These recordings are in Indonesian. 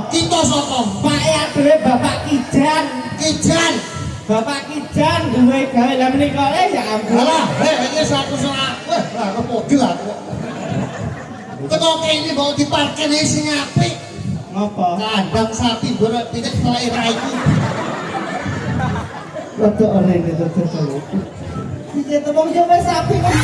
Kita sapa? Pak Yadre Bapak Kijan. Kijan. Bapak Kijan duwe gawe lha menika ya ampun. Alah, iki satu salah. Wah, aku pogel aku. Teko kene mau diparkir sing apik. Ngapa? Kandang sapi gorok pitik telek raiku. Rada orene terus. Iki tepung yo wis sapi kok.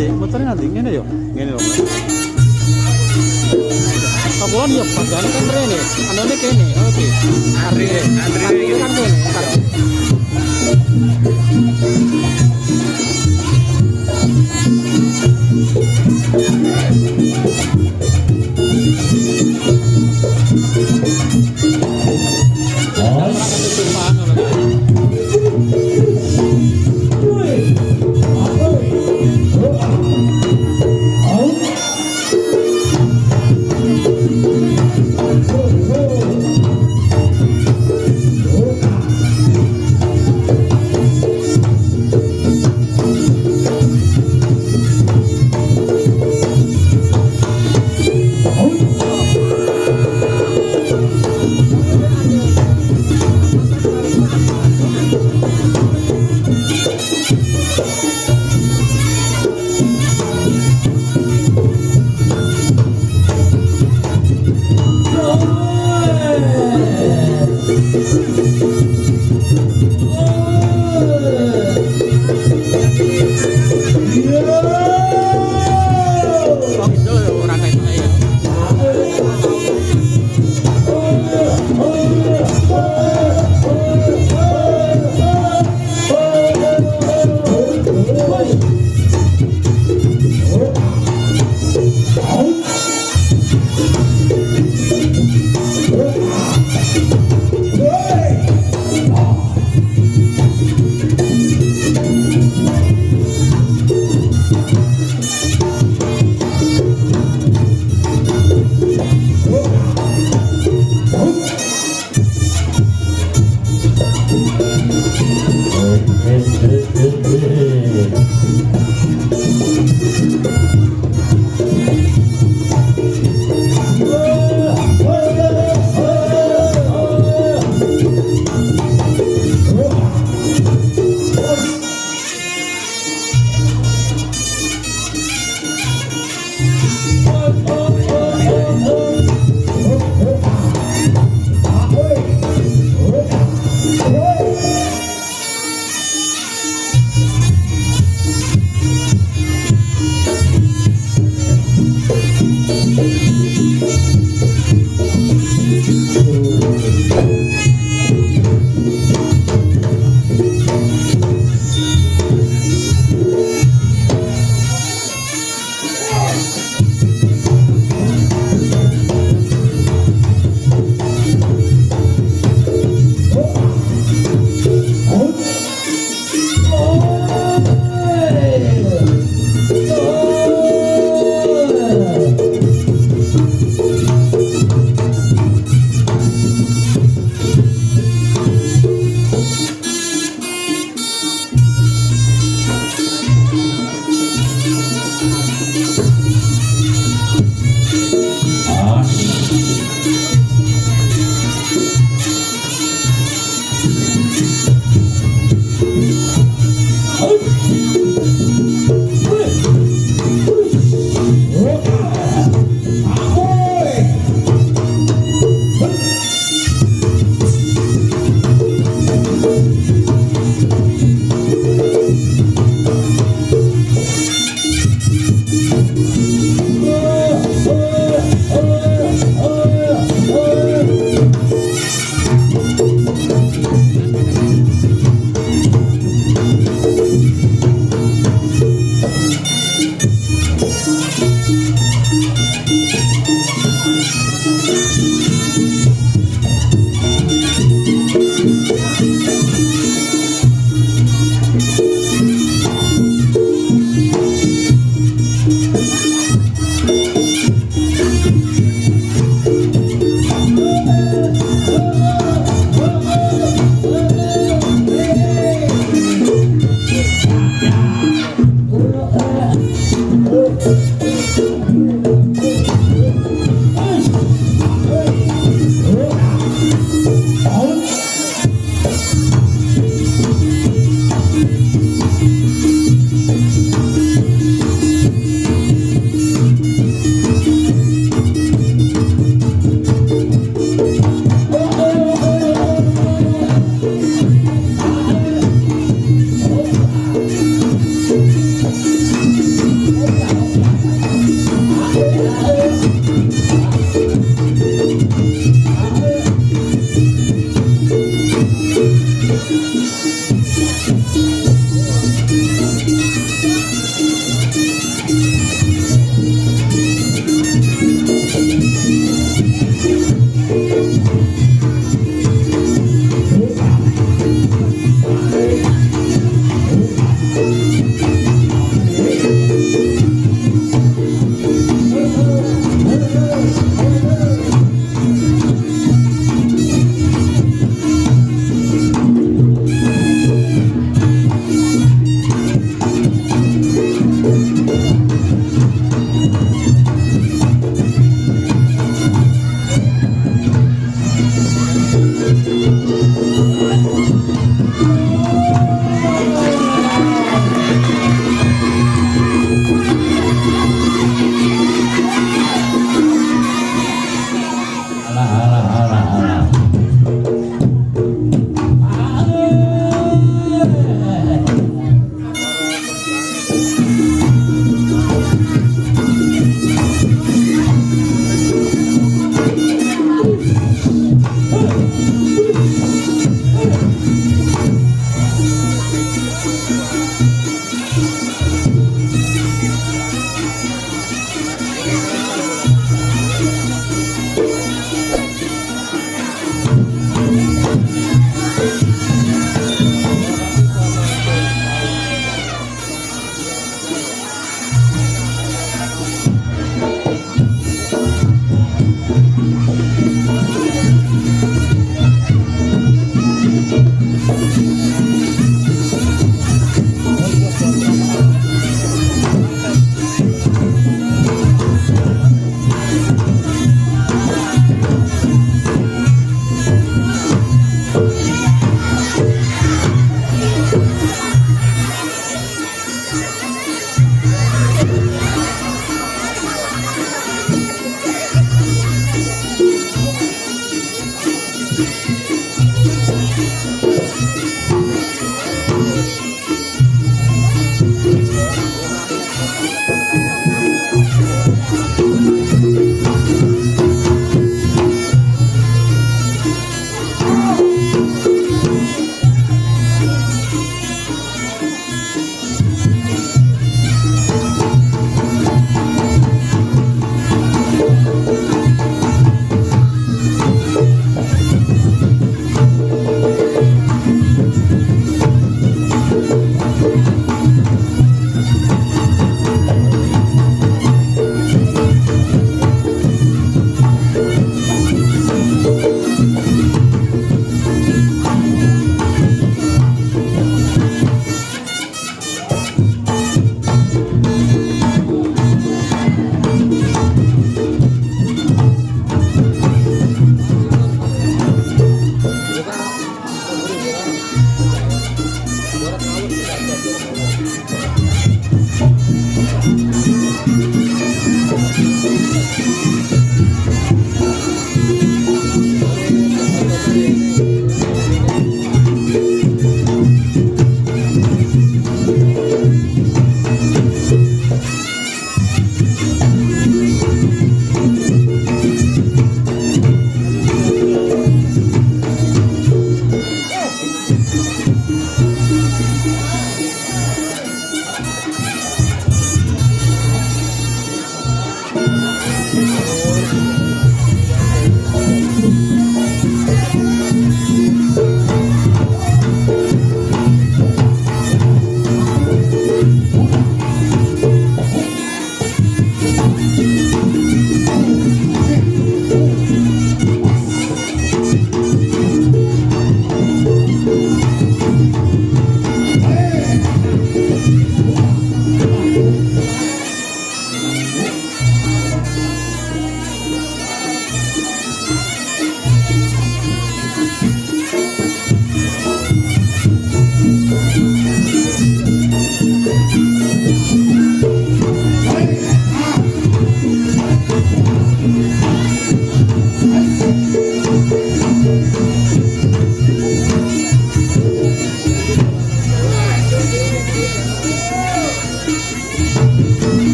Tapi motornya nanti ngene yo. Ngene lho. Kabuan yo padane kan rene. Andone kene. Oke. Andre kan kene.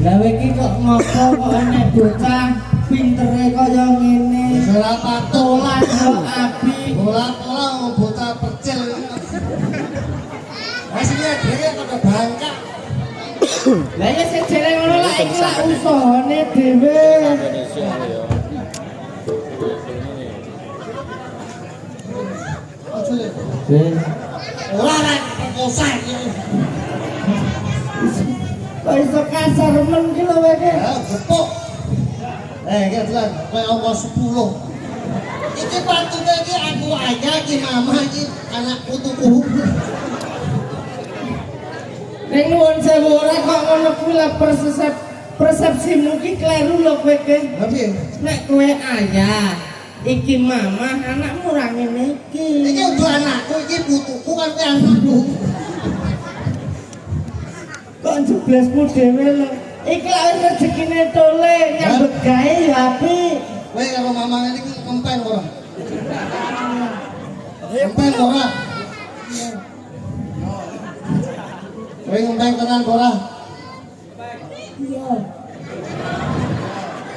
Lah iki kok ngopo kok enek bocah pintere kaya ngene. Ora patut. Pola yo api. Bola-bola bocah percil. Aslinya dhewe kok bangka. Lah ya sejere ngono lah iki lak usahane dhewe. Indonesia ya. Ora rek perkosa iki. Kok iso kasar men ki lho weke. Ya gepuk. Iki tenan koyo angka 10. Iki pantune iki aku aja iki mama iki anak putuku. Ning nuwun sewu ora kok ngono kuwi lah persepsimu ki kleru lho kowe ki. Lah piye? Nek kowe ayah, iki mama, anakmu ora ngene iki. Iki udah anakku iki putuku kan kowe anakku. Kok jeblesmu dhewe lho. Iki lak wis rezekine tole nyambut gawe ya apik. Kowe karo mama ngene iki kempeng ora? Kempeng ora? Kowe ngempeng tenan ora? Iya.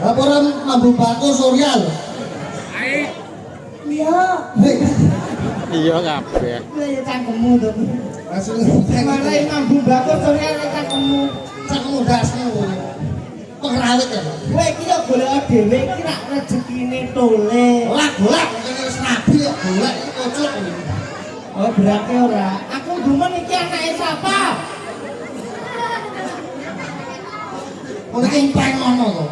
Laporan mambu bako Surial. Iya. Iya kabeh. Kuwi ya cangkemmu to. Langsung ngempeng. Malah mambu bakul sore cangkemmu. Cangkemmu dasmu. Pengrawit ya. Kowe iki yo golek dhewe iki rak rezekine tole. Golak-golak ngene wis nabi kok golak iki kocok ini. Oh berarti ora. Aku gumen iki anake sapa? Kowe iki ngempeng ngono to.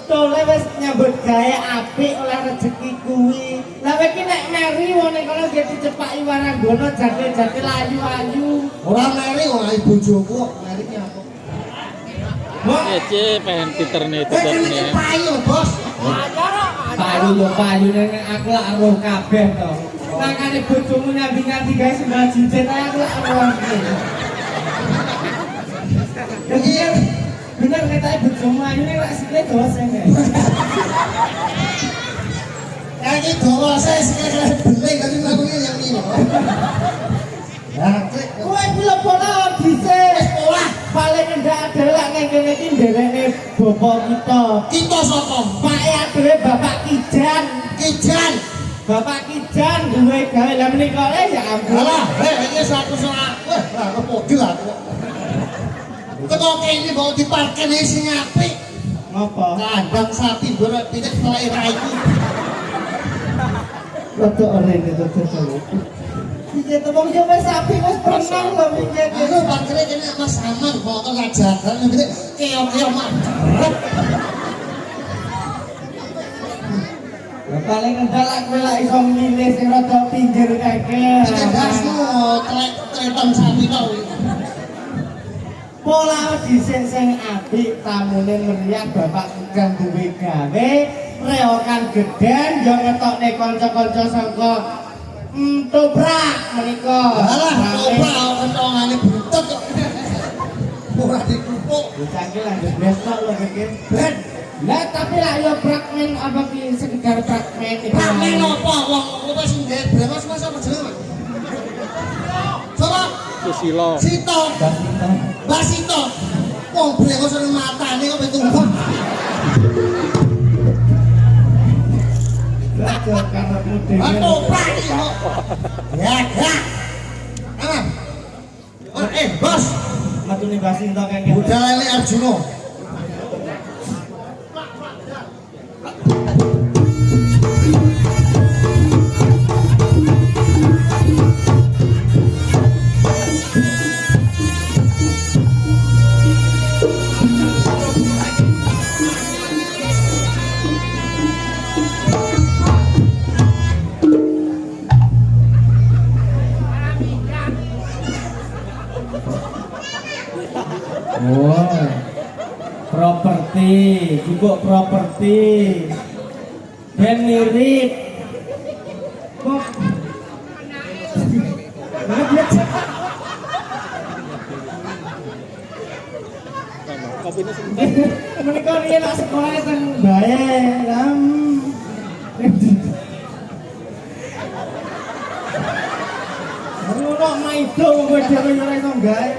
Tole wis nyambut gawe apik oleh rezeki kuwi. Lah kowe iki nek meri wong ning kono ge dicepaki waranggono jadil-jadil ayu-ayu. Ora meri ora bojoku kok meri ki apa? Ya ce pengen pinternya itu Kowe iki nih. payu, Bos. Payu yo payu ning aku lak roh kabeh to. Makane bojomu nyambi-nyambi gawe sendal cincin ae aku lak roh. Iki Bener katanya bojomu ayu ning lak sikile dosen kae. iki dawa saya sekali beling tapi aku ini yang ini. Nah, klik. Kowe iki lho pola dhisik. Pola. Paling ndak adalah ning kene iki nderene bapak kita. Kita sapa? Pak adewe Bapak Kijan. Kijan. Bapak Kijan duwe gawe lah menika ya ampun. Alah, iki satu soal. Wah, aku model aku. Teko kene mau diparkir sing apik. Ngopo? Kandang sapi golek pitik telek raiku. Rada orene to terus. Iki to wong yo wis sapi wis pernah lho mikir. Aku parkir kene Mas Aman foto ngajaran pitik keo-keo mak. Ya paling ngendalak kowe lak iso milih sing rada pinggir kake. Dasmu telek treton sapi to. Pola dhisik sing apik tamune meriah Bapak Kijan duwe gawe reokan geden yo ngetokne kanca-kanca saka Toprak menika. Alah, coba kentongane buntut kok. Ora dikupuk. Bocah iki lah besok lho iki. Ben, Lah tapi lah yo fragmen apa ki sekedar fragmen iki. ramen apa wong kowe sing ndek brengos Mas apa jenenge? Coba Susilo. Sito, Basito. Wong brengos nang matane kok tumpah. Lah kok karepmu dhewe. Aku praki kok. Ya, ya. Ah. Bos, Matune Basinto kengke. budalane Arjuna. Oh. Properti, juga properti. Ben mirip. Kok Kopinya sebentar. menika riyen lak sekolah teng Bae. itu gue dhewe ora iso gawe.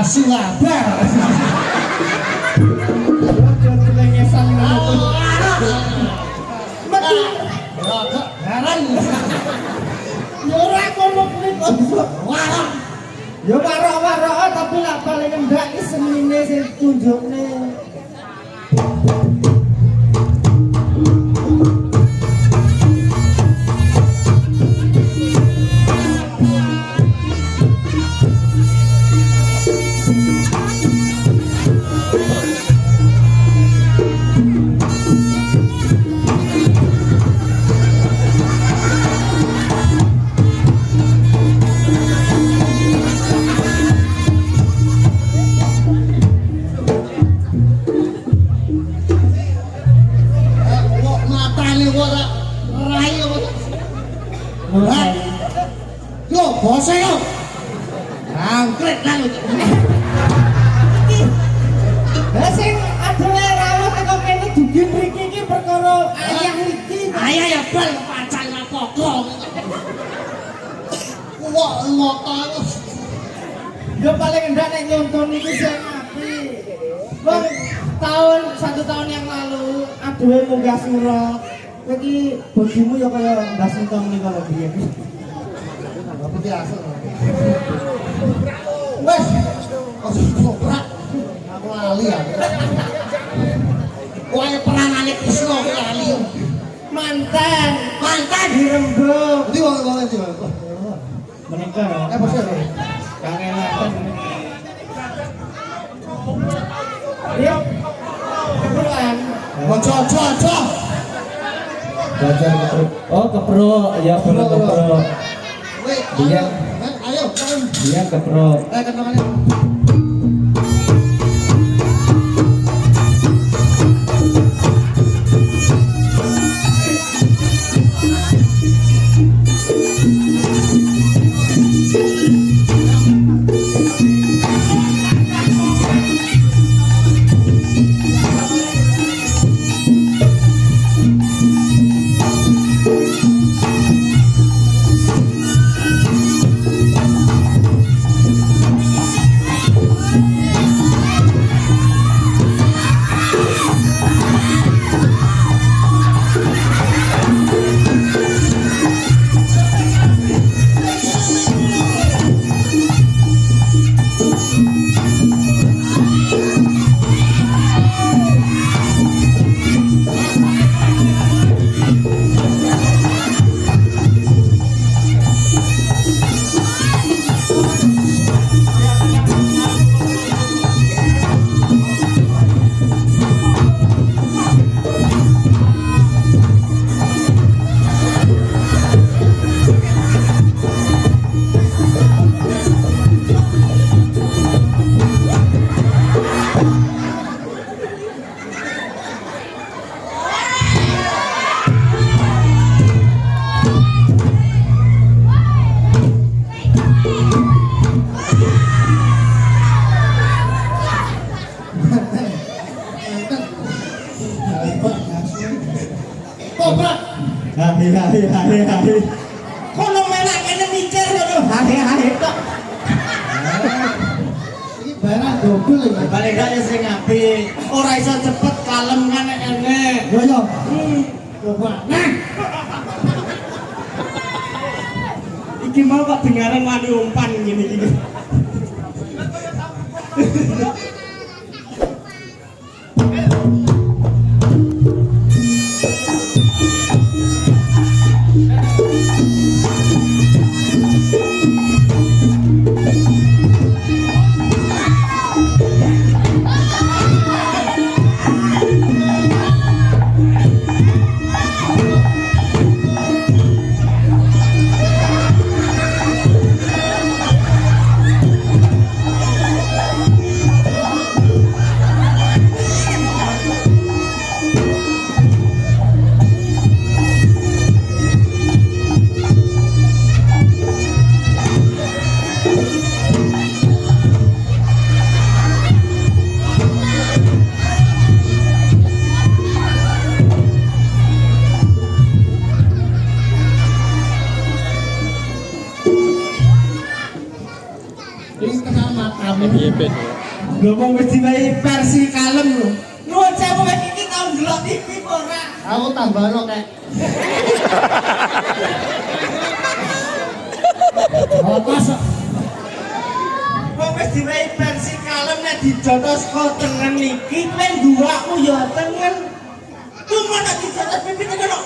Sulabar. Celengesan ngono. Mati. Heran. Ya ora kono kuwi kok. Warok. Ya warok-warok tapi lak paling enggak iki senine sing tunjukne. Yo, bose yo. Angkret nang. Lah sing adewe rawuh teko kene dugi mriki iki perkara ayah iki. Ayah ya bal pacan lapoko. Wah, ngoto. Ya paling enggak nek nonton iki sing apik. Wong satu tahun yang lalu adewe munggah surah. Kowe iki bojomu ya kaya Mbah Sintom niku lho biyen. Apa biasa. Wes. Soprak. Aku lali ya. Wae peranane Krisna lali. Mantan Di Rembug. Ndi wong iki, Bang? Menika. Bos. Kangenan. Yo. Keperluan. Ojo. Belajar keprok. Oh, keprok. Ya, bener keprok. Weh, Iya. Ayo. Dia keprok. Kenalane. Hai. Kono melak kene mikir ngono. Hai tok. Iki barang dobel iki. Balik gak sing apik. Ora iso cepet kalem kan enek. Yo. Coba. Nah. Iki mau kok dengaran wani umpan ngene iki. FYP. Lho wong wis diwehi versi kalem lho. Nuwun sewu iki tau ndelok TV apa ora? Aku tambahno kek. Oh, kosok. Wong wis diwehi versi kalem nek dijotos kok tengen iki nek duwaku ya tengen. Cuma nek dijotos pipi tengen kok.